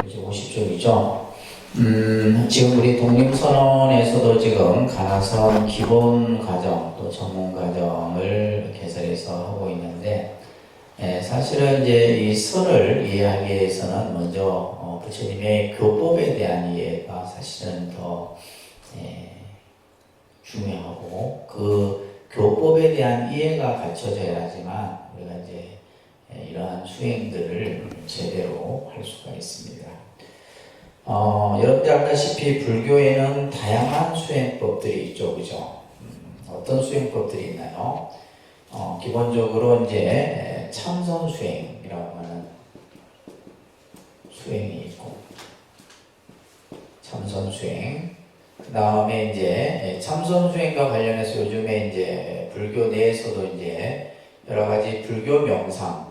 이제 50쪽이죠. 지금 우리 독립선언에서도 지금 가나선 기본과정 또 전문과정을 개설해서 하고 있는데, 사실은 이제 이 선을 이해하기 위해서는 먼저 부처님의 교법에 대한 이해가 사실은 더 중요하고, 그 교법에 대한 이해가 갖춰져야지만 우리가 이제 이러한 수행들을 제대로 할 수가 있습니다. 여러분들 알다시피 불교에는 다양한 수행법들이 있죠, 그죠? 어떤 수행법들이 있나요? 기본적으로 이제 참선 수행이라고 하는 수행이 있고, 참선 수행. 그 다음에 이제 참선 수행과 관련해서 요즘에 이제 불교 내에서도 이제 여러 가지 불교 명상에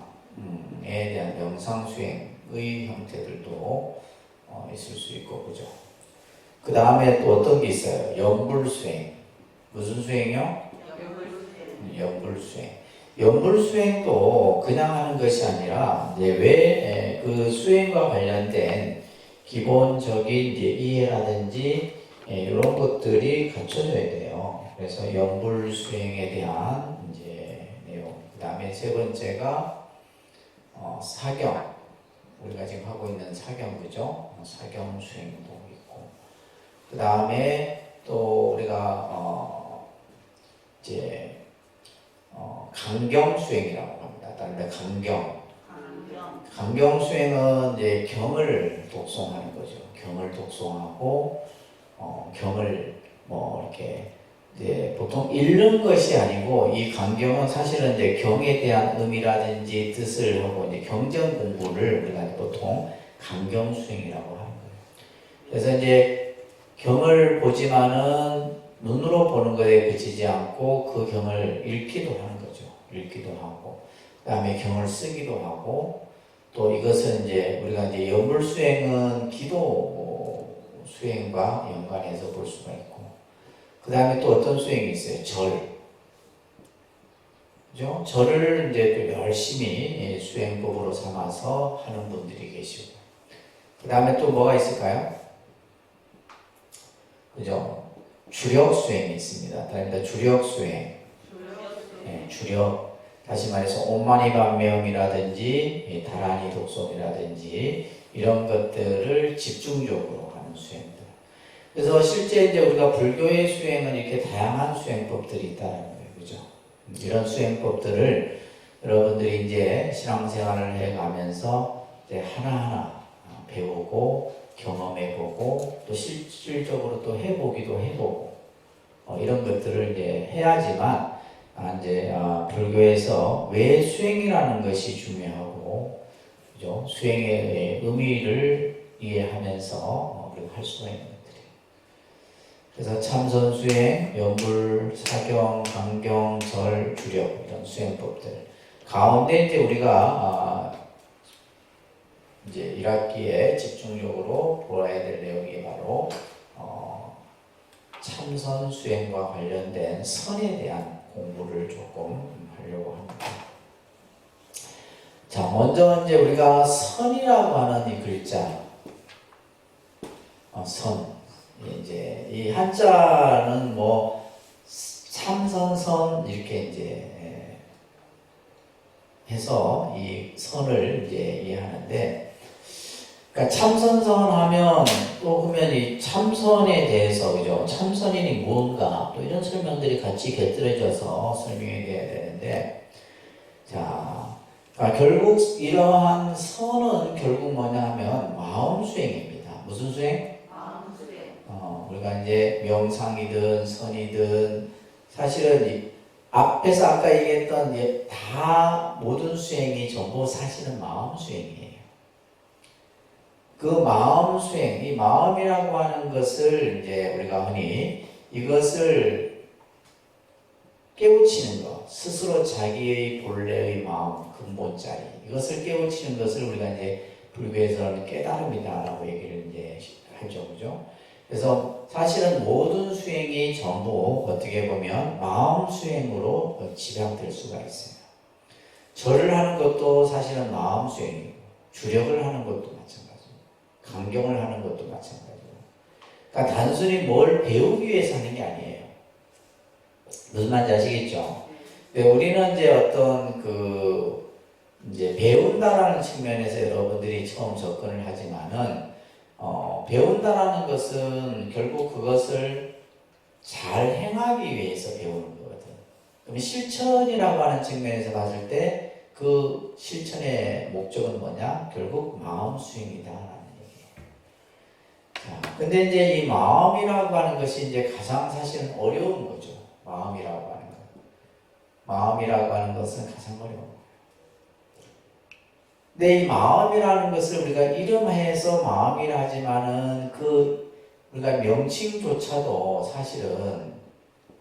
대한 명상 수행의 형태들도 있을 수 있고, 그죠? 그 다음에 또 어떤 게 있어요? 연불수행. 무슨 수행이요? 연불수행. 연불수행도 그냥 하는 것이 아니라, 이제 왜 그 수행과 관련된 기본적인 이제 이해라든지 이런 것들이 갖춰져야 돼요. 그래서 연불수행에 대한 이제 내용. 그 다음에 세 번째가 사경. 우리가 지금 하고 있는 사경, 그죠? 사경 수행도 있고, 그 다음에 또 우리가 이제 강경 수행이라고 합니다. 다른데 강경 수행은 이제 경을 독송하는 거죠. 경을 독송하고 경을 이렇게 이제 보통 읽는 것이 아니고, 이 강경은 사실은 이제 경에 대한 의미라든지 뜻을 하고 이제 경전 공부를 우리가 보통 강경 수행이라고 하는 거예요. 그래서 이제 경을 보지만은 눈으로 보는 것에 그치지 않고 그 경을 읽기도 하는 거죠. 읽기도 하고, 그 다음에 경을 쓰기도 하고, 또 이것은 이제 우리가 이제 연불 수행은 기도 수행과 연관해서 볼 수가 있고, 그 다음에 또 어떤 수행이 있어요? 절. 그죠? 절을 이제 또 열심히 수행법으로 삼아서 하는 분들이 계시고, 그 다음에 또 뭐가 있을까요? 그죠? 주력 수행이 있습니다. 다릅니다. 주력 수행. 주력. 다시 말해서 옴마니반매음이라든지 다라니 독송이라든지 이런 것들을 집중적으로 하는 수행들. 그래서 실제 이제 우리가 불교의 수행은 이렇게 다양한 수행법들이 있다는 거예요. 그죠? 이런 수행법들을 여러분들이 이제 신앙생활을 해가면서 이제 하나하나 배우고 경험해보고 또 실질적으로 또 해보기도 해보고 이런 것들을 이제 해야지만 이제 불교에서 왜 수행이라는 것이 중요하고, 그죠? 수행의 의미를 이해하면서 우리가 할 수가 있는 것들이에요. 그래서 참선 수행, 연불, 사경, 강경, 절, 주력 이런 수행법들 가운데 이제 우리가 이제 1학기에 집중적으로 보아야 될 내용이 바로 참선 수행과 관련된 선에 대한 공부를 조금 하려고 합니다. 자, 먼저 이제 우리가 선이라고 하는 이 글자, 선. 이제 이 한자는 뭐 참선선 이렇게 이제 해서 이 선을 이제 이해하는데, 그러니까 참선선 하면 또 그러면 이 참선에 대해서, 그죠? 참선이 무언가 또 이런 설명들이 같이 곁들여져서 설명이 돼야 되는데, 자, 그러니까 결국 이러한 선은 결국 뭐냐 하면 마음 수행입니다. 무슨 수행? 마음 수행. 우리가 이제 명상이든 선이든 사실은 이 앞에서 아까 얘기했던 다 모든 수행이 전부 사실은 마음 수행이에요. 그 마음 수행, 이 마음이라고 하는 것을 이제 우리가 흔히 이것을 깨우치는 것, 스스로 자기의 본래의 마음, 근본자리, 이것을 깨우치는 것을 우리가 이제 불교에서는 깨달음이다라고 얘기를 이제 하죠, 그죠? 그래서 사실은 모든 수행이 전부 어떻게 보면 마음 수행으로 집약될 수가 있어요. 절을 하는 것도 사실은 마음 수행이고, 주력을 하는 것도 마찬가지입니다. 강경을 하는 것도 마찬가지고. 그러니까 단순히 뭘 배우기 위해서 하는 게 아니에요. 무슨 말인지 아시겠죠? 근데 우리는 이제 어떤 이제 배운다라는 측면에서 여러분들이 처음 접근을 하지만은, 배운다라는 것은 결국 그것을 잘 행하기 위해서 배우는 거거든. 그럼 실천이라고 하는 측면에서 봤을 때 그 실천의 목적은 뭐냐? 결국 마음 수행이다라는 얘기예요. 자, 근데 이제 이 마음이라고 하는 것이 이제 가장 사실은 어려운 거죠. 마음이라고 하는 것. 마음이라고 하는 것은 가장 어려운 거예요. 근데 이 마음이라는 것을 우리가 이름해서 마음이라 하지만은 우리가 명칭조차도 사실은,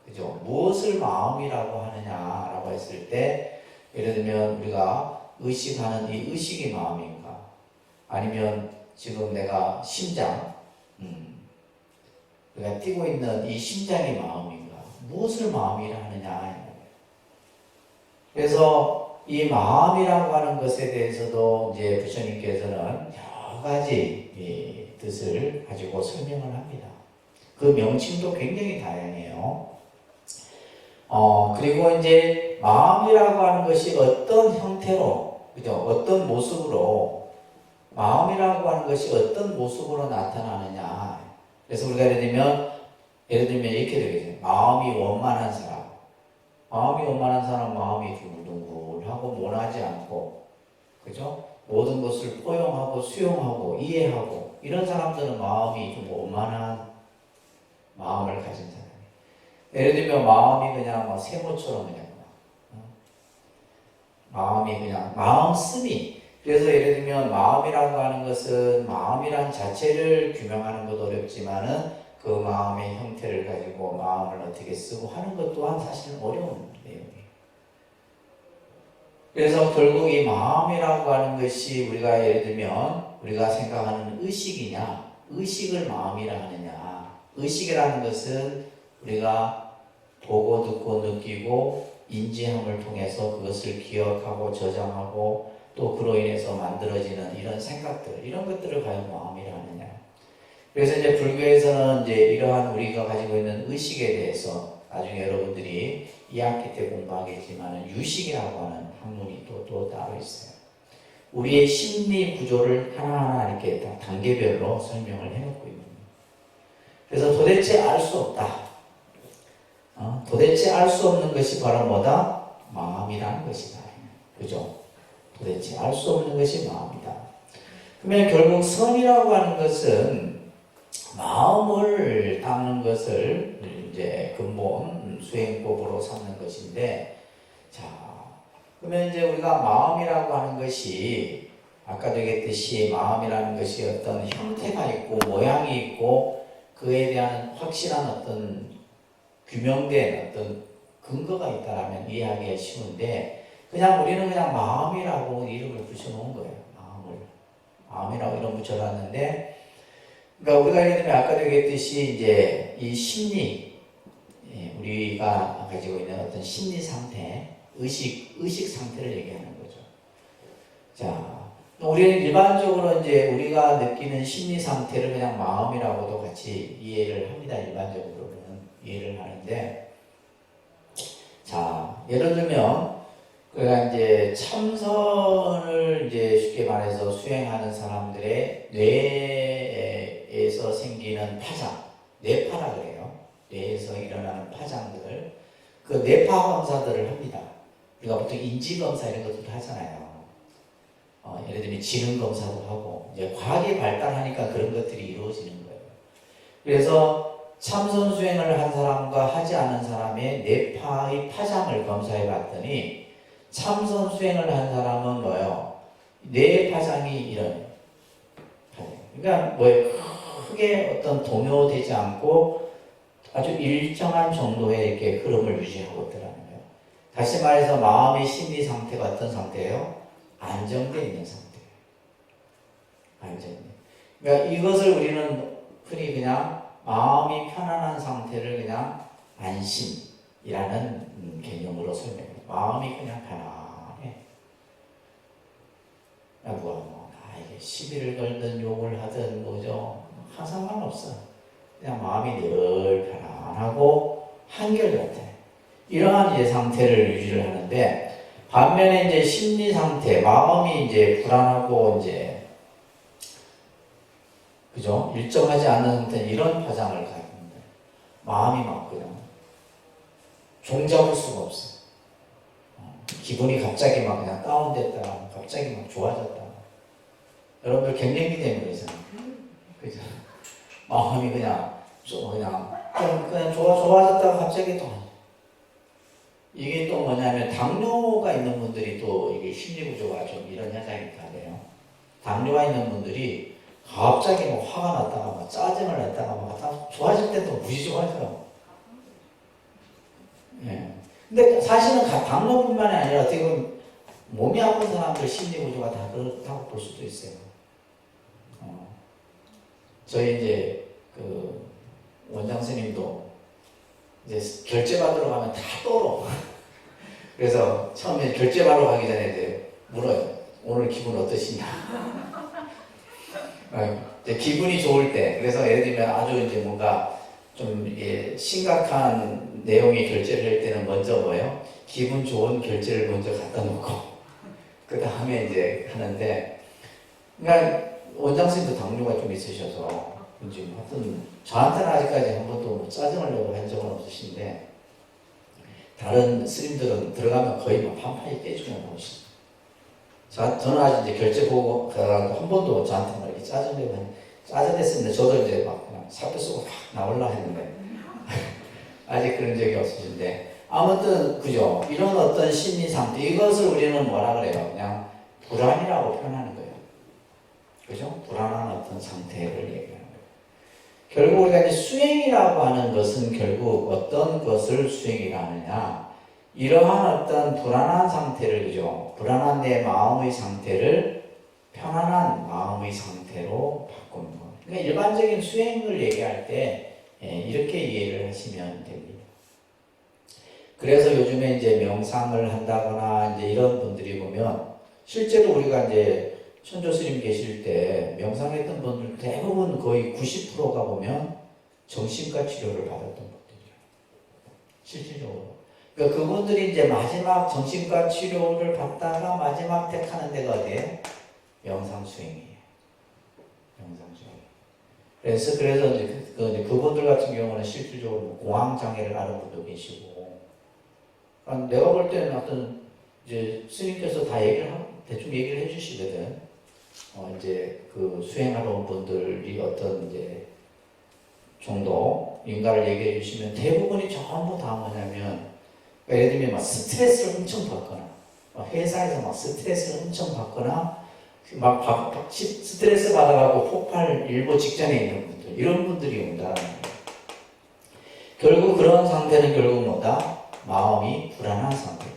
그죠? 무엇을 마음이라고 하느냐라고 했을 때, 예를 들면 우리가 의식하는 이 의식이 마음인가? 아니면 지금 내가 심장, 내가 뛰고 있는 이 심장이 마음인가? 무엇을 마음이라 하느냐? 그래서 이 마음이라고 하는 것에 대해서도 이제 부처님께서는 여러 가지 뜻을 가지고 설명을 합니다. 그 명칭도 굉장히 다양해요. 그리고 이제 마음이라고 하는 것이 어떤 형태로, 그죠? 어떤 모습으로, 마음이라고 하는 것이 어떤 모습으로 나타나느냐. 그래서 우리가 예를 들면 이렇게 되겠죠. 마음이 원만한 사람. 마음이 원만한 사람, 마음이 둥글둥글하고 모나지 않고, 그죠? 모든 것을 포용하고 수용하고 이해하고, 이런 사람들은 마음이 좀 원만한 마음을 가진 사람. 예를 들면 마음이 그냥 막 세모처럼 그냥 마음이 그냥 마음씀이. 그래서 예를 들면 마음이라고 하는 것은 마음이란 자체를 규명하는 것도 어렵지만은 그 마음의 형태를 가지고 마음을 어떻게 쓰고 하는 것 또한 사실은 어려운 내용이에요. 그래서 결국 이 마음이라고 하는 것이 우리가 예를 들면 우리가 생각하는 의식이냐, 의식을 마음이라 하느냐. 의식이라는 것은 우리가 보고 듣고 느끼고 인지함을 통해서 그것을 기억하고 저장하고 또 그로 인해서 만들어지는 이런 생각들, 이런 것들을 과연 마음이라 하느냐. 그래서 이제 불교에서는 이제 이러한 우리가 가지고 있는 의식에 대해서 나중에 여러분들이 2학기 때 공부하겠지만 유식이라고 하는 학문이 또 따로 있어요. 우리의 심리 구조를 하나하나 이렇게 단계별로 설명을 해놓고 있는 거예요. 그래서 도대체 알 수 없다. 도대체 알 수 없는 것이 바로 뭐다? 마음이라는 것이다. 그죠? 도대체 알 수 없는 것이 마음이다. 그러면 결국 선이라고 하는 것은 마음을 닦는 것을 이제 근본 수행법으로 삼는 것인데, 자, 그러면 이제 우리가 마음이라고 하는 것이 아까도 얘기했듯이 마음이라는 것이 어떤 형태가 있고 모양이 있고 그에 대한 확실한 어떤 규명된 어떤 근거가 있다라면 이해하기가 쉬운데, 그냥 우리는 그냥 마음이라고 이름을 붙여놓은 거예요. 마음이라고 이름 붙여놨는데, 그러니까 우리가 예를 들면 아까도 얘기했듯이 이제 이 심리, 우리가 가지고 있는 어떤 심리 상태, 의식 상태를 얘기하는 거죠. 자, 우리는 일반적으로 이제 우리가 느끼는 심리 상태를 그냥 마음이라고도 같이 이해를 합니다. 일반적으로는 이해를 하는데, 자, 예를 들면 그가 이제 참선을 이제 쉽게 말해서 수행하는 사람들의 뇌에서 생기는 파장, 뇌파라 그래요. 뇌에서 일어나는 파장들, 그 뇌파 검사들을 합니다. 우리가 보통 인지 검사 이런 것들도 하잖아요. 예를 들면 지능 검사도 하고, 이제 과학이 발달하니까 그런 것들이 이루어지는 거예요. 그래서 참선 수행을 한 사람과 하지 않은 사람의 뇌파의 파장을 검사해 봤더니, 참선 수행을 한 사람은 뭐예요? 뇌 파장이 이런 파장. 그러니까 뭐예요? 크게 어떤 동요되지 않고 아주 일정한 정도의 이렇게 흐름을 유지하고 있더라는 거예요. 다시 말해서 마음의 심리 상태가 어떤 상태예요? 안정되어 있는 상태예요. 안정돼. 그러니까 이것을 우리는 흔히 그냥 마음이 편안한 상태를 그냥 안심이라는 개념으로 설명해요. 마음이 그냥 편안해. 누가 나에게 시비를 걸든 욕을 하든 뭐죠. 상관없어. 그냥 마음이 늘 편안하고 한결같아. 이러한 이제 상태를 유지를 하는데, 반면에 이제 심리 상태, 마음이 이제 불안하고 이제 그죠? 일정하지 않은 상태는 이런 화장을 가집니다. 마음이 막 그냥 종잡을 수가 없어. 기분이 갑자기 막 그냥 다운됐다가 갑자기 막 좋아졌다. 여러분들 갱년기 때문에 그러잖아요. 그죠? 마음이 그냥 좀 좋아졌다가 갑자기 또 이게 또 뭐냐면 당뇨가 있는 분들이 또 이게 심리 구조가 좀 이런 현상이 다돼요. 당뇨가 있는 분들이 갑자기 뭐 화가 났다가 막 짜증을 냈다가 막 좋아질 때 또 무지 좋아져요. 예. 근데 사실은 당뇨뿐만이 아니라 어떻게 보면 몸이 아픈 사람들 심리 구조가 다 그렇다고 볼 수도 있어요. 저희 이제 그 원장 스님도 이제 결제 받으러 가면 다 떨어. 그래서 처음에 결제 받으러 가기 전에 이제 물어요. 오늘 기분 어떠시냐? 이제 기분이 좋을 때, 그래서 예를 들면 아주 이제 뭔가 좀 심각한 내용의 결제를 할 때는 먼저 뭐예요? 기분 좋은 결제를 먼저 갖다 놓고 그 다음에 이제 하는데, 그러니까 원장 선생님도 당뇨가 좀 있으셔서 이제 하여튼 저한테는 아직까지 한 번도 뭐 짜증을 내고 한 적은 없으신데, 다른 스님들은 들어가면 거의 막 판판이 깨지고 나오시죠. 저는 아직 이제 결제 보고 가서 한 번도 저한테 막 이렇게 짜증내고 짜증냈습니다. 저도 이제 막 그냥 사표 쓰고 막 나올라 했는데 아직 그런 적이 없으신데, 아무튼 그죠. 이런 어떤 심리 상태, 이것을 우리는 뭐라 그래요? 그냥 불안이라고 표현하는 거예요. 그죠? 불안한 어떤 상태를 얘기하는 거예요. 결국 우리가 이제 수행이라고 하는 것은 결국 어떤 것을 수행이라 하느냐, 이러한 어떤 불안한 상태를, 그죠? 불안한 내 마음의 상태를 편안한 마음의 상태로 바꾸는 것. 그러니까 일반적인 수행을 얘기할 때 이렇게 이해를 하시면 됩니다. 그래서 요즘에 이제 명상을 한다거나 이제 이런 분들이 보면, 실제로 우리가 이제 천조 스님 계실 때 명상했던 분들 대부분 거의 90%가 보면 정신과 치료를 받았던 분들이에요. 실질적으로. 그러니까 그분들이 이제 마지막 정신과 치료를 받다가 마지막 택하는 데가 어디예요? 명상 수행이에요. 명상 수행. 그래서 이제 그분들 같은 경우는 실질적으로 공황 장애를 앓은 분도 계시고, 내가 볼 때는 어떤 이제 스님께서 다 대충 얘기를 해주시거든. 이제 그 수행하러 온 분들이 어떤 이제 정도 인가를 얘기해 주시면 대부분이 전부 다 뭐냐면, 예를 들면 막 스트레스를 엄청 받거나, 회사에서 막 스트레스를 엄청 받거나, 스트레스 받아가고 폭발 일보 직전에 있는 분들, 이런 분들이 온다는 거예요. 결국 그런 상태는 결국 뭐다? 마음이 불안한 상태다.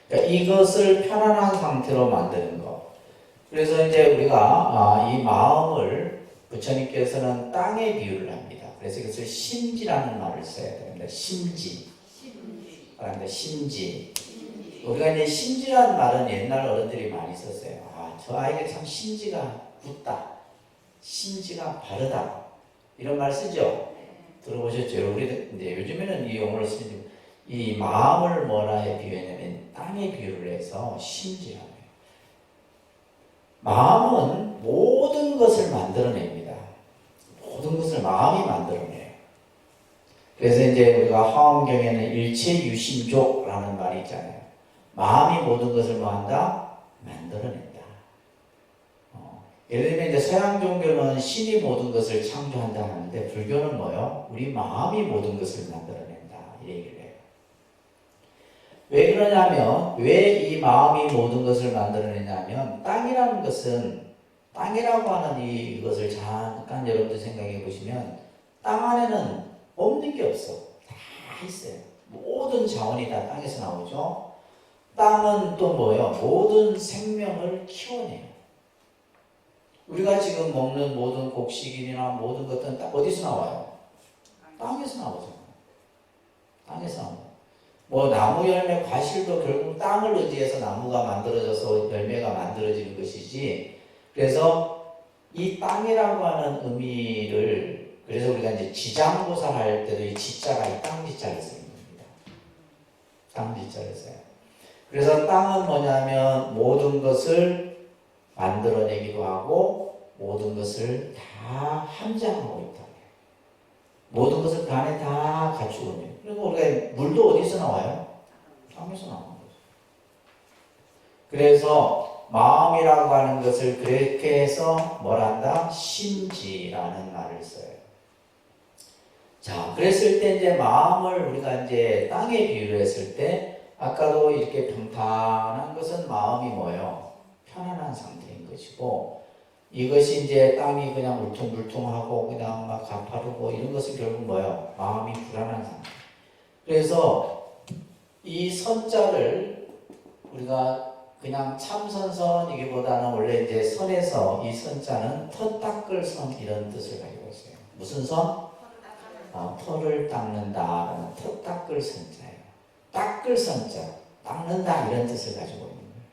그러니까 이것을 편안한 상태로 만드는 것. 그래서 이제 우리가 이 마음을 부처님께서는 땅에 비유를 합니다. 그래서 이것을 심지라는 말을 써야 됩니다. 심지. 심지. 우리가 이제 심지라는 말은 옛날 어른들이 많이 썼어요. 저 아이가 참 심지가 굳다. 심지가 바르다. 이런 말 쓰죠? 들어보셨죠? 우리 이제 요즘에는 이 용어를 쓰는, 이 마음을 뭐라에 비유했냐면 땅에 비유를 해서 심지라고 해요. 마음은 모든 것을 만들어냅니다. 모든 것을 마음이 만들어내요. 그래서 이제 우리가 화엄경에는 일체유심조라는 말이 있잖아요. 마음이 모든 것을 뭐한다? 만들어낸다. 예를 들면 이제 서양 종교는 신이 모든 것을 창조한다 하는데, 불교는 뭐요? 우리 마음이 모든 것을 만들어낸다, 이 얘기를 해요. 왜 그러냐면, 왜 이 마음이 모든 것을 만들어내냐면, 땅이라는 것은, 땅이라고 하는 이것을 잠깐 여러분들 생각해 보시면, 땅 안에는 없는 게 없어. 다 있어요. 모든 자원이 다 땅에서 나오죠. 땅은 또 뭐예요? 모든 생명을 키워내요. 우리가 지금 먹는 모든 곡식이나 모든 것들은 어디서 나와요? 땅에서 나오잖아요. 땅에서 나와요. 뭐 나무 열매 과실도 결국 땅을 의지해서 나무가 만들어져서 열매가 만들어지는 것이지, 그래서 이 땅이라고 하는 의미를 그래서 우리가 이제 지장보살 할 때도 이 지자가 이 땅지자를 쓰는 겁니다. 땅지자를 써요. 그래서 땅은 뭐냐면 모든 것을 만들어내기도 하고 모든 것을 다 함장하고 있다. 모든 것을 그 안에 다 갖추고 있는. 그리고 우리가 물도 어디서 나와요? 땅에서 나오는 거죠. 그래서 마음이라고 하는 것을 그렇게 해서 뭐란다? 심지라는 말을 써요. 자, 그랬을 때 이제 마음을 우리가 이제 땅에 비유를 했을 때 아까도 이렇게 평탄한 것은 마음이 뭐예요? 편안한 상태인 것이고 이것이 이제 땅이 그냥 울퉁불퉁하고 그냥 막 가파르고 이런 것은 결국 뭐예요? 마음이 불안한 상태. 그래서 이 선자를 우리가 그냥 참선선이기보다는 원래 이제 선에서 이 선자는 터 닦을 선 이런 뜻을 가지고 있어요. 무슨 선? 터를 닦는다라는 터 닦을 선자예요. 닦을 선자, 닦는다 이런 뜻을 가지고 있는 거예요.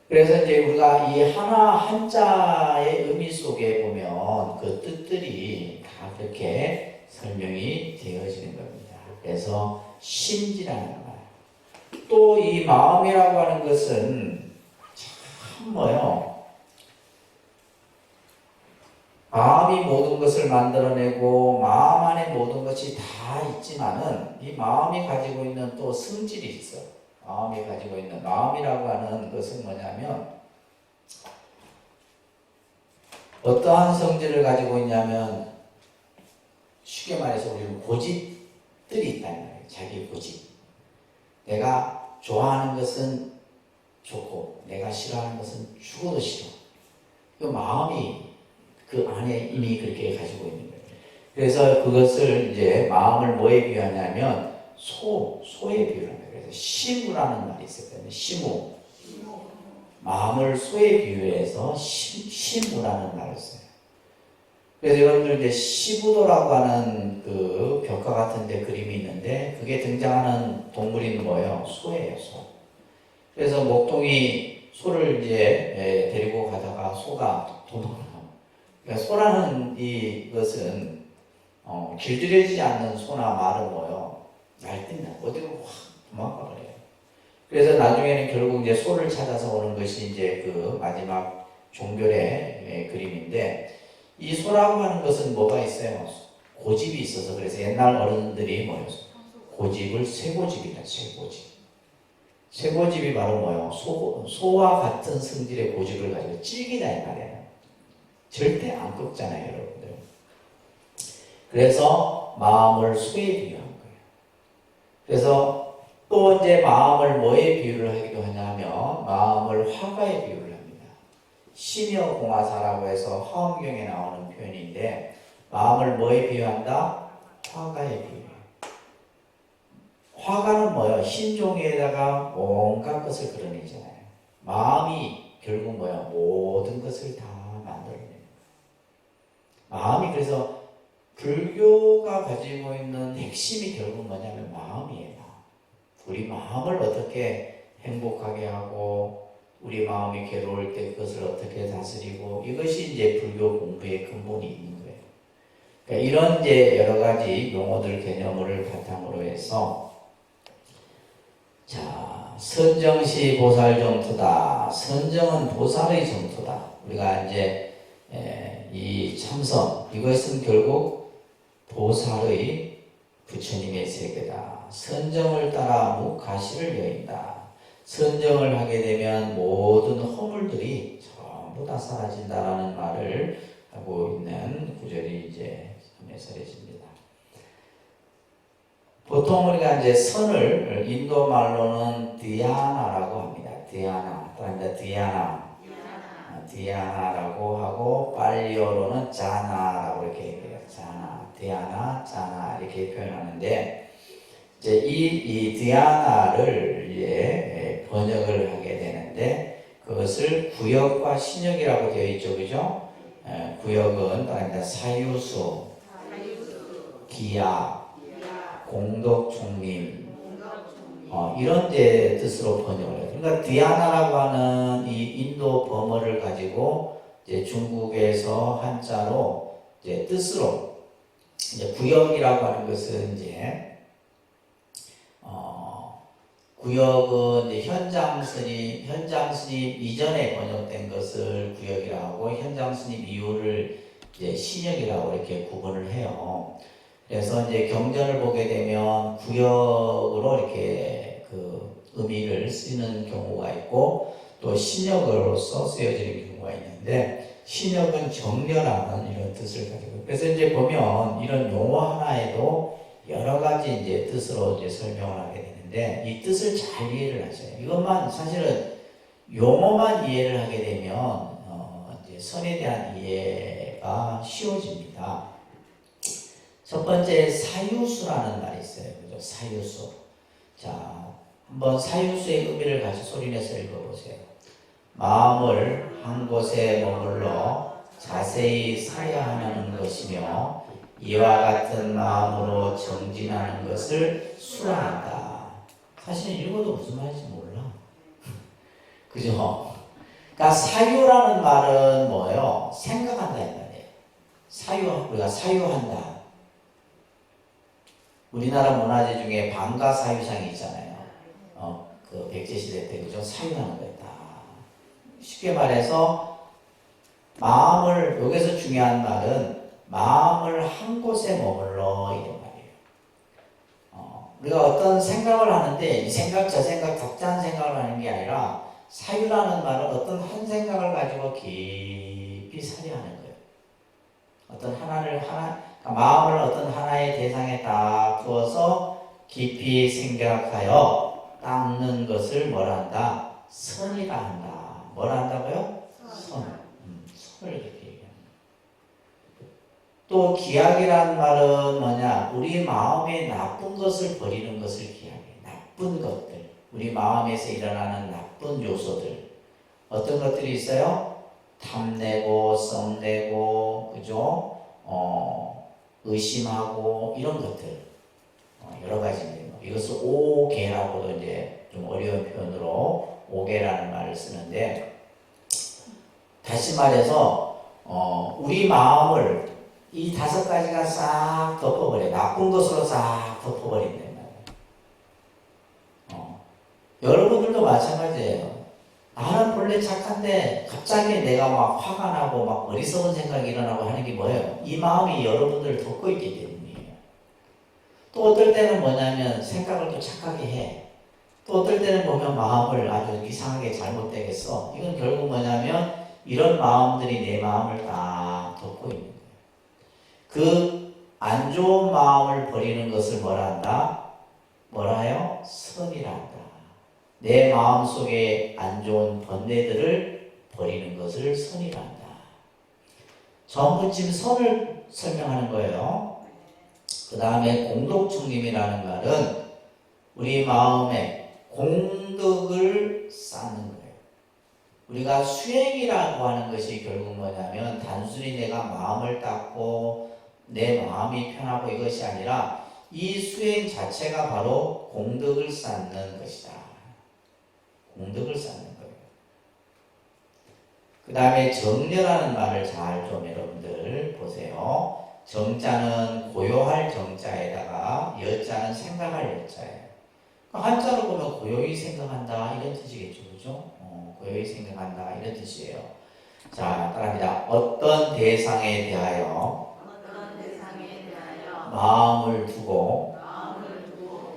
그래서 이제 우리가 이 하나 한자의 의미 속에 보면 그 뜻들이 다 그렇게 설명이 되어지는 겁니다. 그래서 심지라는 말. 또 이 마음이라고 하는 것은 참 뭐요? 마음이 모든 것을 만들어내고 마음 안에 모든 것이 다 있지만은 이 마음이 가지고 있는 또 성질이 있어요. 마음이 가지고 있는 마음이라고 하는 것은 뭐냐면 어떠한 성질을 가지고 있냐면 쉽게 말해서 우리는 고집들이 있다는 거예요. 자기 고집. 내가 좋아하는 것은 좋고 내가 싫어하는 것은 죽어도 싫어. 그 마음이 그 안에 이미 그렇게 가지고 있는 거예요. 그래서 그것을 이제 마음을 뭐에 비유하냐면 소에 비유합니다. 그래서 시무라는 말이 있었거든요. 시무. 마음을 소에 비유해서 시무라는 말을 써요. 그래서 여러분들 이제 시부도라고 하는 그 벽화 같은 데 그림이 있는데 그게 등장하는 동물이 뭐예요? 소예요, 소. 그래서 목동이 소를 이제 데리고 가다가 소가 도망가요. 그러니까 소라는 이것은 길들여지지 않는 소나 말은 뭐예요? 날뛴다. 어디로 확 도망가 버려요. 그래서 나중에는 결국 이제 소를 찾아서 오는 것이 이제 그 마지막 종결의 그림인데 이 소라고 하는 것은 뭐가 있어요? 고집이 있어서 그래서 옛날 어른들이 뭐였어? 고집을 쇠고집이다. 쇠고집. 쇠고집이 바로 뭐예요? 소와 같은 성질의 고집을 가지고 찔기다 이 말이에요. 절대 안 꺾잖아요, 여러분들. 그래서 마음을 소에 비유한 거예요. 그래서 또 이제 마음을 뭐에 비유를 하기도 하냐면 마음을 화가에 비유를 합니다. 심여공화사라고 해서 화엄경에 나오는 표현인데 마음을 뭐에 비유한다? 화가에 비유해요. 화가는 뭐예요? 흰 종이에다가 온갖 것을 그려내잖아요. 마음이 결국 뭐예요? 모든 것을 다 만들어내는 거예요. 마음이 그래서 불교가 가지고 있는 핵심이 결국 뭐냐면 마음이에요. 우리 마음을 어떻게 행복하게 하고 우리 마음이 괴로울 때 그것을 어떻게 다스리고 이것이 이제 불교 공부의 근본이 있는 거예요. 그러니까 이런 이제 여러 가지 용어들 개념을 바탕으로 해서 자, 선정시 보살 정토다. 선정은 보살의 정토다. 우리가 이제 이 참선 이것은 결국 보살의 부처님의 세계다. 선정을 따라 무가시를 여인다. 선정을 하게 되면 모든 허물들이 전부 다 사라진다라는 말을 하고 있는 구절이 이제 맺어집니다. 보통 우리가 이제 선을 인도 말로는 디아나라고 합니다. 디아나, 또 이제 디아나라고 하고 팔리어로는 자나라고 이렇게 얘기해요. 자나, 디아나, 자나 이렇게 표현하는데 이제 이 디아나를 이제 번역을 하게 되는데 그것을 구역과 신역이라고 되어 있죠, 그죠? 구역은 또 이제 사유수, 기약, 공덕총림 이런 데 뜻으로 번역을 해요. 그러니까 디아나라고 하는 이 인도 범어를 가지고 이제 중국에서 한자로 이제 뜻으로 이제 구역이라고 하는 것은 이제 구역은 이제 현장 스님 이전에 번역된 것을 구역이라고 하고 현장 스님 이후를 이제 신역이라고 이렇게 구분을 해요. 그래서 이제 경전을 보게 되면 구역으로 이렇게 그 의미를 쓰는 경우가 있고 또 신역으로서 쓰여지는 경우가 있는데 신역은 정렬하는 이런 뜻을 가지고 그래서 이제 보면 이런 용어 하나에도 여러 가지 이제 뜻으로 이제 설명을 하게 되는데 이 뜻을 잘 이해를 하셔요. 이것만 사실은 용어만 이해를 하게 되면 이제 선에 대한 이해가 쉬워집니다. 첫 번째 사유수라는 말이 있어요. 그죠? 사유수. 자, 한번 사유수의 의미를 같이 소리내서 읽어보세요. 마음을 한 곳에 머물러 자세히 사야하는 것이며 이와 같은 마음으로 정진하는 것을 수라한다. 사실 읽어도 무슨 말인지 몰라. 그죠? 그러니까 사유라는 말은 뭐예요? 생각한다 이 말이에요. 우리가 사유한다. 우리나라 문화재 중에 방가 사유상이 있잖아요. 그 백제시대 때 그죠? 사유하는 거였다. 쉽게 말해서 마음을 여기서 중요한 말은 마음을 한 곳에 머물러 이런 말이에요. 우리가 어떤 생각을 하는데 이 생각 저 생각 각자한 생각을 하는 게 아니라 사유라는 말은 어떤 한 생각을 가지고 깊이 사려하는 거예요. 어떤 그러니까 마음을 어떤 하나의 대상에 딱 두어서 깊이 생각하여 닦는 것을 뭐라 한다? 선이라 한다. 뭐라 한다고요? 선. 선을 이렇게 얘기합니다. 또 기약이라는 말은 뭐냐? 우리 마음에 나쁜 것을 버리는 것을 기약해. 나쁜 것들. 우리 마음에서 일어나는 나쁜 요소들. 어떤 것들이 있어요? 탐내고, 썸내고, 그죠? 의심하고, 이런 것들. 여러 가지인데요. 이것을 오계라고도 이제 좀 어려운 표현으로 오계라는 말을 쓰는데, 다시 말해서, 우리 마음을 이 5가지가 싹 덮어버려. 나쁜 것으로 싹 덮어버린단 말이에요. 여러분들도 마찬가지예요. 나는 본래 착한데 갑자기 내가 막 화가 나고 막 어리석은 생각이 일어나고 하는 게 뭐예요? 이 마음이 여러분들을 덮고 있기 때문이에요. 또 어떨 때는 뭐냐면 생각을 또 착하게 해. 또 어떨 때는 보면 마음을 아주 이상하게 잘못되겠어. 이건 결국 뭐냐면 이런 마음들이 내 마음을 다 덮고 있는 거예요. 그 안 좋은 마음을 버리는 것을 뭐라 한다? 뭐라 해요? 선이라 한다. 내 마음속에 안 좋은 번뇌들을 버리는 것을 선이라 한다. 전부 지금 선을 설명하는 거예요. 그 다음에 공덕충림이라는 말은 우리 마음에 공덕을 쌓는 거예요. 우리가 수행이라고 하는 것이 결국 뭐냐면 단순히 내가 마음을 닦고 내 마음이 편하고 이것이 아니라 이 수행 자체가 바로 공덕을 쌓는 것이다. 공덕을 쌓는 거예요. 그 다음에 정려라는 말을 잘 좀 여러분들 보세요. 정자는 고요할 정자에다가 여자는 생각할 여자예요. 한자로 보면 고요히 생각한다 이런 뜻이겠죠. 그죠? 고요히 생각한다 이런 뜻이에요. 자, 따라합니다. 어떤 대상에 대하여 마음을 두고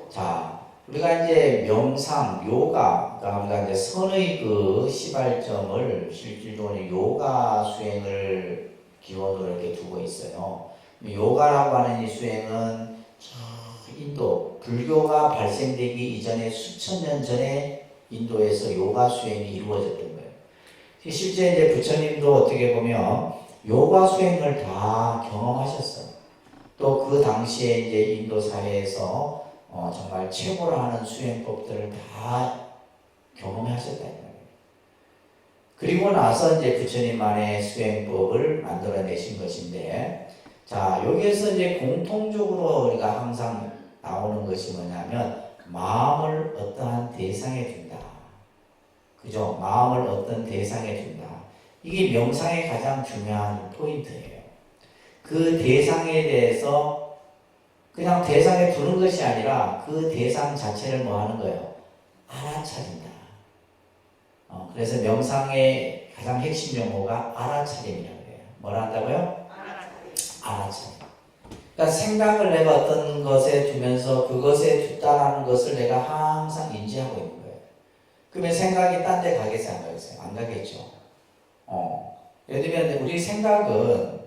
자, 우리가 이제 명상, 요가, 그러니까 우리가 이제 선의 그 시발점을 실질적으로 요가 수행을 기본으로 이렇게 두고 있어요. 요가라고 하는 이 수행은 인도, 불교가 발생되기 이전에 수천 년 전에 인도에서 요가 수행이 이루어졌던 거예요. 실제 이제 부처님도 어떻게 보면 요가 수행을 다 경험하셨어요. 또 그 당시에 이제 인도 사회에서 정말 최고로 하는 수행법들을 다 경험하셨다는 거예요. 그리고 나서 이제 부처님만의 수행법을 만들어내신 것인데, 자, 여기에서 이제 공통적으로 우리가 항상 나오는 것이 뭐냐면, 마음을 어떠한 대상에 둔다. 그죠? 마음을 어떤 대상에 둔다. 이게 명상의 가장 중요한 포인트예요. 그 대상에 대해서 그냥 대상에 두는 것이 아니라 그 대상 자체를 뭐 하는 거예요? 알아차린다. 그래서 명상의 가장 핵심 용어가 알아차림이라고 해요. 뭐라 한다고요? 알아차림. 그러니까 생각을 내가 어떤 것에 두면서 그것에 두다라는 것을 내가 항상 인지하고 있는 거예요. 그러면 생각이 딴 데 가겠어요? 안 가겠어요? 안 가겠죠. 예를 들면 우리 생각은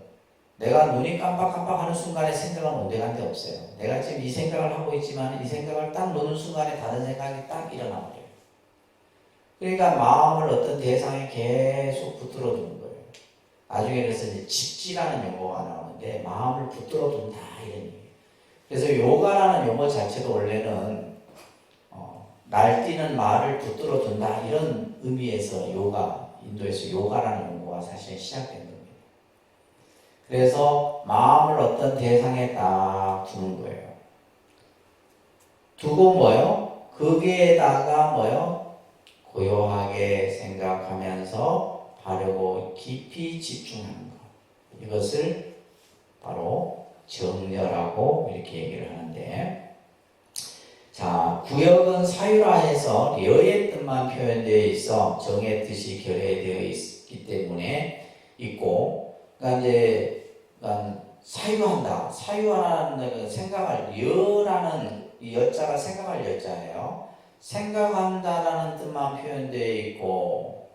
내가 눈이 깜빡깜빡 하는 순간에 생각은 온데 간데 없어요. 내가 지금 이 생각을 하고 있지만 이 생각을 딱 놓는 순간에 다른 생각이 딱 일어나버려요. 그러니까 마음을 어떤 대상에 계속 붙들어 두는 거예요. 나중에 그래서 이제 집지라는 용어가 나오는데 마음을 붙들어 둔다 이런 얘기예요. 그래서 요가라는 용어 자체도 원래는 날뛰는 말을 붙들어 둔다 이런 의미에서 인도에서 요가라는 용어가 사실 시작된 겁니다. 그래서 마음을 어떤 대상에 딱 두는 거예요. 두고 뭐요? 거기에다가 뭐요? 고요하게 생각하면서 바르고 깊이 집중하는 것. 이것을 바로 정렬하고 이렇게 얘기를 하는데, 자, 구역은 사유라해서 려의 뜻만 표현되어 있어 정의 뜻이 결여되어 있기 때문에 있고, 그러니까 사유한다. 사유하는 생각할 여라는 이 여자가 생각할 여자예요. 생각한다라는 뜻만 표현되어 있고,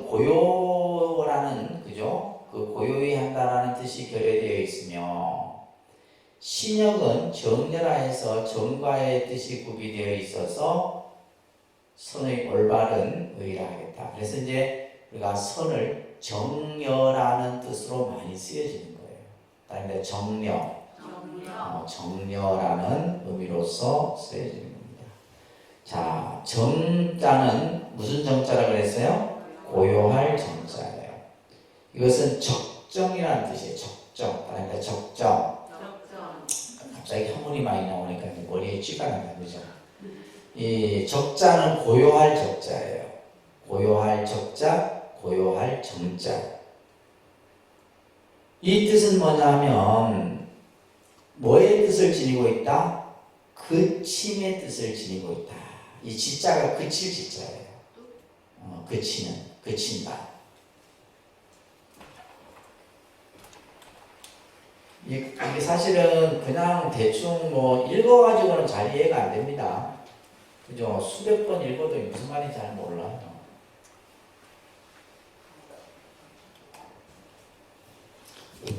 고요라는 그죠? 그 고요히 한다라는 뜻이 결여되어 있으며, 신역은 정렬하에서 정과의 뜻이 구비되어 있어서 선의 올바른 의라 하겠다. 그래서 이제 우리가 선을 정렬하는 뜻으로 많이 쓰여지는 거예요. 다음에 정렬하는 의미로서 쓰여지는 겁니다. 자, 정자는 무슨 정자라고 그랬어요? 고요할 정자예요. 이것은 적정이라는 뜻이에요. 적정. 다음에 적정. 갑자기 한문이 많이 나오니까 머리에 쥐가 나요. 그죠? 이 적자는 고요할 적자예요. 고요할 적자, 고요할 정자. 이 뜻은 뭐냐면 뭐의 뜻을 지니고 있다? 그침의 뜻을 지니고 있다. 이 지자가 그칠 지자예요. 그친다. 이게 사실은 그냥 대충 읽어가지고는 잘 이해가 안 됩니다. 그죠? 수백 번 읽어도 무슨 말인지 잘 몰라요.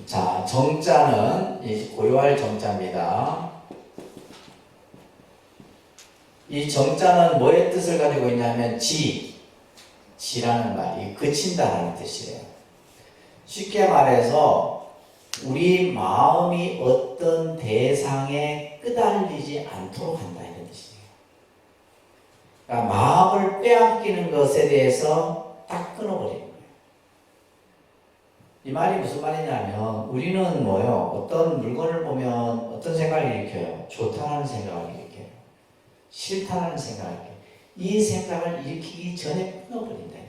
자, 정자는 고요할 정자입니다. 이 정자는 뭐의 뜻을 가지고 있냐면 지라는 말이 그친다라는 뜻이에요. 쉽게 말해서 우리 마음이 어떤 대상에 끄달리지 않도록 한다 이런 뜻이에요. 그러니까 마음을 빼앗기는 것에 대해서 딱 끊어버리는 거예요. 이 말이 무슨 말이냐면 우리는 어떤 물건을 보면 어떤 생각을 일으켜요? 좋다는 생각을 일으켜요. 싫다는 생각을 일으켜요. 이 생각을 일으키기 전에 끊어버린다.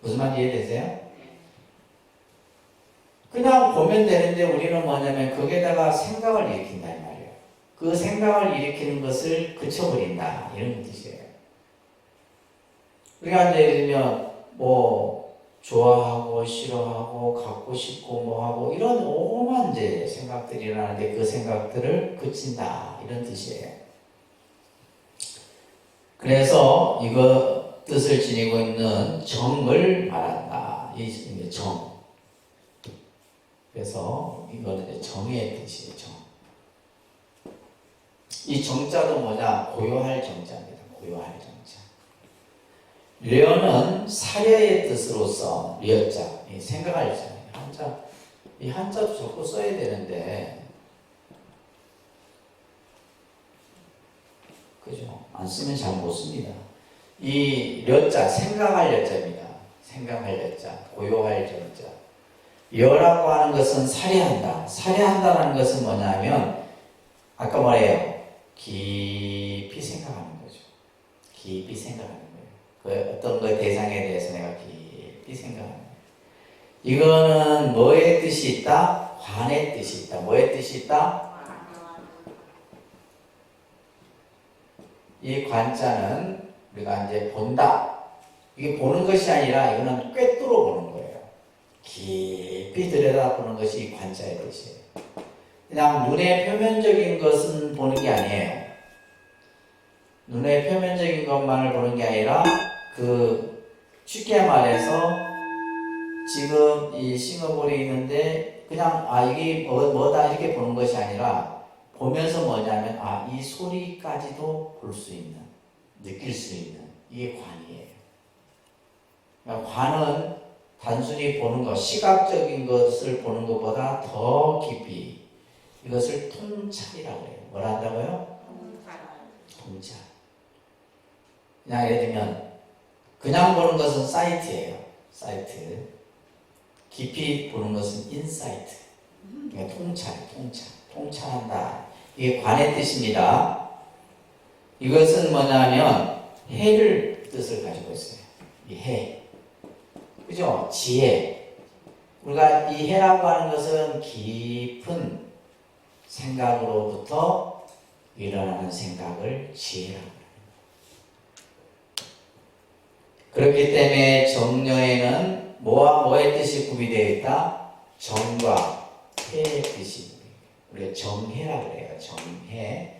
무슨 말인지 이해되세요? 그냥 보면 되는데 우리는 뭐냐면 거기에다가 생각을 일으킨다 이 말이에요. 그 생각을 일으키는 것을 그쳐버린다 이런 뜻이에요. 우리가 이제 예를 들면 좋아하고 싫어하고 갖고 싶고 하고 이런 오만 이제 생각들이 일어나는데 그 생각들을 그친다 이런 뜻이에요. 그래서 이거 뜻을 지니고 있는 정을 말한다. 이 정. 그래서 이거는 이제 정의 뜻이에요. 정. 이 정자도 고요할 정자입니다. 고요할 정자. 려는 사려의 뜻으로서 려자, 생각할 자. 이 한자도 자꾸 써야 되는데, 그죠? 안 쓰면 잘 못 씁니다. 이 려자, 생각할 려자입니다. 생각할 려자, 고요할 정자. 여라고 하는 것은 살해한다. 살해한다라는 것은 뭐냐면 아까 말해요. 깊이 생각하는 거죠. 깊이 생각하는 거예요. 그 어떤 거의 대상에 대해서 내가 깊이 이 생각합니다. 이거는 뭐의 뜻이 있다? 관의 뜻이 있다. 뭐의 뜻이 있다? 이 관자는 우리가 이제 본다. 이게 보는 것이 아니라 이거는 꿰뚫어 보는 거예요. 깊이 들여다보는 것이 이 관자의 뜻이에요. 그냥 눈의 표면적인 것은 보는 게 아니에요. 눈의 표면적인 것만을 보는 게 아니라 쉽게 말해서 지금 이 싱어볼이 있는데 그냥 이게 뭐다 이렇게 보는 것이 아니라 보면서 뭐냐면 이 소리까지도 볼 수 있는, 느낄 수 있는 이게 관이에요. 그러니까 관은 단순히 보는 것, 시각적인 것을 보는 것보다 더 깊이 이것을 통찰이라고 해요. 뭐라 한다고요? 통찰. 그냥 예를 들면 그냥 보는 것은 사이트예요. 사이트. 깊이 보는 것은 인사이트. 그러니까 통찰한다. 이게 관의 뜻입니다. 이것은 뭐냐면 해를 뜻을 가지고 있어요. 이 해. 그죠? 지혜. 우리가 이 해라고 하는 것은 깊은 생각으로부터 일어나는 생각을 지혜라고 합니다. 그렇기 때문에 정려에는 뭐와 뭐의 뜻이 구비되어 있다? 정과 해의 뜻이 우리가 정해라고 해요. 정해.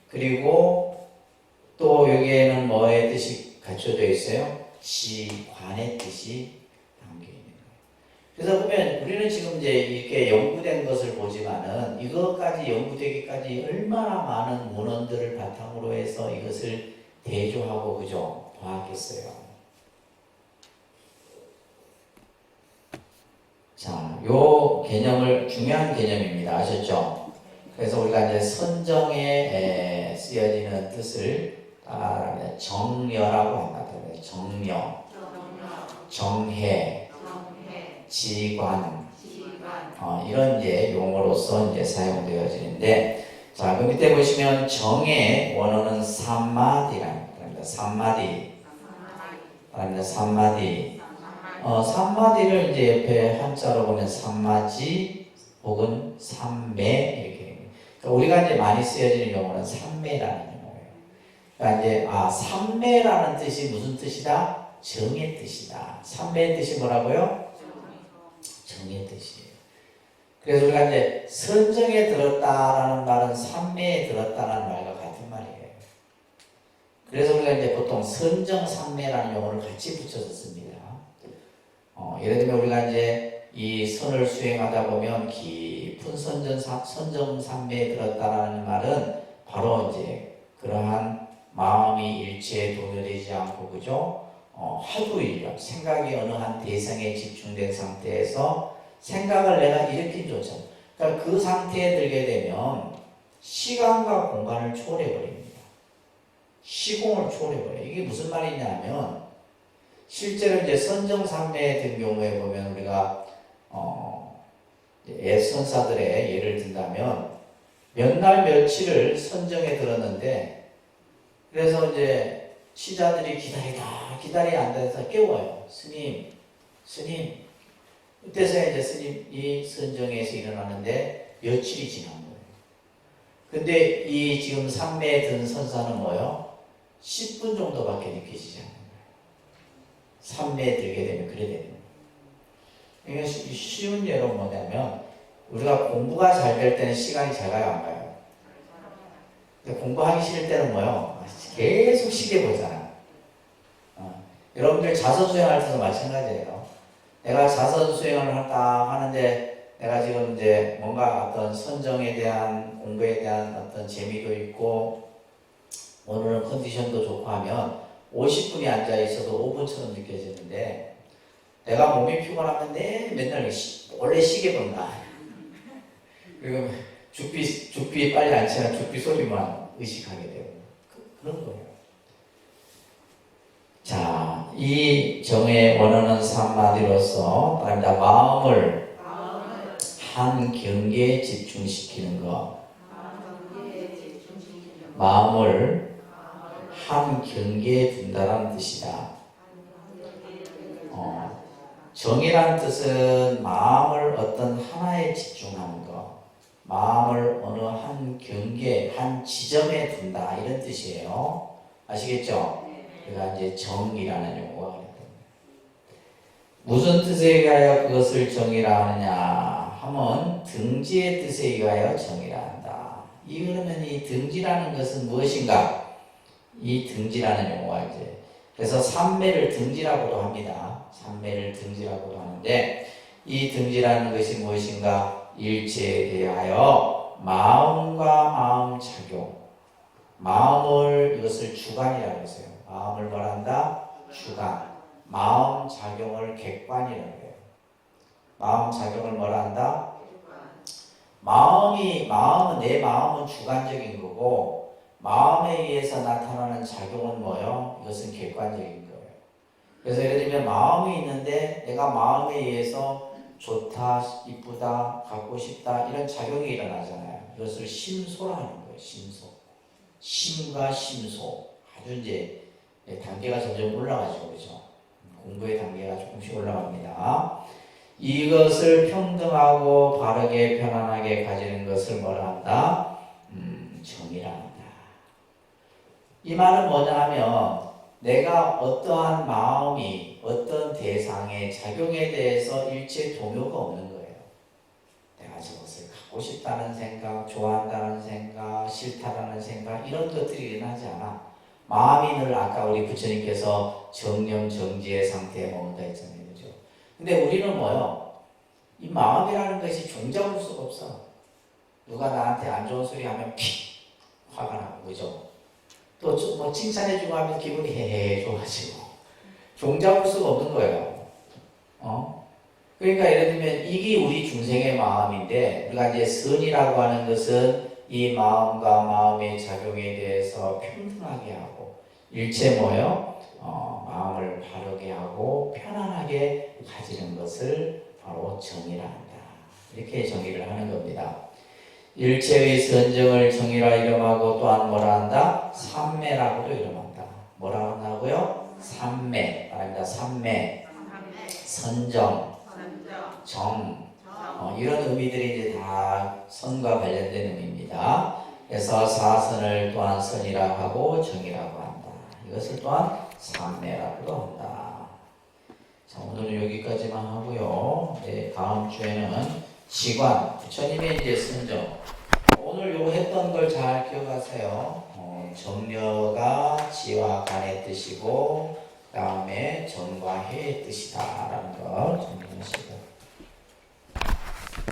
그리고 또 여기에는 뭐의 뜻이 갖춰져 있어요? 지관의 뜻이 담겨 있는 거예요. 그래서 보면 우리는 지금 이제 이렇게 연구된 것을 보지만은 이것까지 연구되기까지 얼마나 많은 문헌들을 바탕으로 해서 이것을 대조하고 그죠? 봐왔겠어요. 자, 요 개념을 중요한 개념입니다. 아셨죠? 그래서 우리가 이제 선정에 쓰여지는 뜻을 따라하면 정려라고 합니다. 정려, 정해, 지관, 이런 이제 용어로서 이제 사용되어지는데, 자, 그 밑에 보시면 정의 원어는 삼마디랍니다. 삼마디. 삼마디를 이제 옆에 한자로 보면 삼마지 혹은 삼매 이렇게. 그러니까 우리가 이제 많이 쓰여지는 용어는 삼매라는 용어예요. 그러니까 이제 삼매라는 뜻이 무슨 뜻이다? 정의 뜻이다. 삼매의 뜻이 뭐라고요? 정의 뜻이에요. 그래서 우리가 이제 선정에 들었다라는 말은 삼매에 들었다라는 말과 같은 말이에요. 그래서 우리가 이제 보통 선정 삼매라는 용어를 같이 붙여서 씁니다. 예를 들면 우리가 이제 이 선을 수행하다 보면 깊은 선정 삼매에 들었다라는 말은 바로 이제 그러한 마음이 일체에 동요되지 않고 그죠? 하루 일념 생각이 어느 한 대상에 집중된 상태에서 생각을 내가 일으킨 조차 그러니까 그 상태에 들게 되면 시간과 공간을 초월해버립니다. 시공을 초월해버려요. 이게 무슨 말이냐면 실제로 이제 선정삼매에 든 경우에 보면 우리가 선사들의 예를 든다면 몇 날 며칠을 선정에 들었는데 그래서 이제 시자들이 기다리 앉아서 깨워요. 스님. 그때서야 이제 스님이 선정에서 일어나는데 며칠이 지난 거예요. 근데 이 지금 삼매에 든 선사는 뭐요? 10분 정도밖에 느껴지지 않는 거예요. 삼매에 들게 되면 그래 되는 거예요. 그러니까 쉬운 예로 뭐냐면 우리가 공부가 잘 될 때는 시간이 잘 가요, 안 가요? 근데 공부하기 싫을 때는 뭐요? 계속 시계 보잖아. 여러분들 자선 수행할 때도 마찬가지예요. 내가 자선 수행을 하는데 내가 지금 이제 뭔가 어떤 선정에 대한 공부에 대한 어떤 재미도 있고 오늘은 컨디션도 좋고 하면 50분이 앉아 있어도 5분처럼 느껴지는데 내가 몸이 피곤하면 맨날 원래 시계 본다. 그리고 죽비 빨리 안 치면 죽비 소리만 의식하게 되고 그런 거예요. 자, 이 정의 원어는 삼마디로서 마음을 한 경계에 집중시키는 것. 마음을 한 경계에 둔다는 뜻이다. 정이란 뜻은 마음을 어떤 하나에 집중하는 것, 마음을 어느 한 경계, 한 지점에 둔다 이런 뜻이에요. 아시겠죠? 그러니까 이제 정이라는 용어가 됩니다. 무슨 뜻에 의하여 그것을 정이라 하느냐 하면 등지의 뜻에 의하여 정이라 한다. 그러면 이 등지라는 것은 무엇인가? 이 등지라는 용어가 이제 그래서 삼매를 등지라고도 합니다. 삼매를 등지라고도 하는데 이 등지라는 것이 무엇인가? 일체에 대하여 마음과 마음 작용, 마음을 이것을 주관이라고 했어요. 마음을 뭐란다? 주관. 마음 작용을 객관이라고 해요. 마음 작용을 뭐란다? 내 마음은 주관적인 거고 마음에 의해서 나타나는 작용은 뭐요? 이것은 객관적인 거예요. 그래서 예를 들면 마음이 있는데 내가 마음에 의해서 좋다, 이쁘다, 갖고 싶다 이런 작용이 일어나잖아요. 이것을 심소라 하는 거예요. 심소. 심과 심소. 아주 이제 단계가 점점 올라가죠. 그렇죠? 공부의 단계가 조금씩 올라갑니다. 이것을 평등하고 바르게 편안하게 가지는 것을 뭐라 한다? 정이라 한다. 이 말은 뭐냐 하면 내가 어떠한 마음이 어떤 대상의 작용에 대해서 일체 동요가 없는 거예요. 내가 저것을 갖고 싶다는 생각, 좋아한다는 생각, 싫다라는 생각 이런 것들이 일어나지 않아. 마음이 늘 아까 우리 부처님께서 정념 정지의 상태에 머문다 했잖아요. 그죠? 근데 우리는 뭐요? 이 마음이라는 것이 종잡을 수가 없어. 누가 나한테 안 좋은 소리 하면 화가 나고, 그죠? 또 뭐 칭찬해주고 하면 기분이 헤헤 좋아지고. 종잡을 수가 없는 거예요. 그러니까 예를 들면 이게 우리 중생의 마음인데 우리가 이제 선이라고 하는 것은 이 마음과 마음의 작용에 대해서 평등하게 하고 일체 뭐요? 마음을 바르게 하고 편안하게 가지는 것을 바로 정이라 한다. 이렇게 정의를 하는 겁니다. 일체의 선정을 정의라 이름하고 또한 뭐라 한다? 삼매라고도 이름한다. 뭐라 한다고요? 삼매 말합니다. 삼매, 선정, 정 이런 의미들이 이제 다 선과 관련된 의미입니다. 그래서 사선을 또한 선이라 하고 정이라고 한다. 이것을 또한 삼매라고도 한다. 자, 오늘은 여기까지만 하고요. 네, 다음 주에는 지관, 부처님의 이제 선정. 오늘 요 했던 걸 잘 기억하세요. 정려가 지와 간의 뜻이고, 그 다음에 정과 해의 뜻이다라는 걸 정리하시고.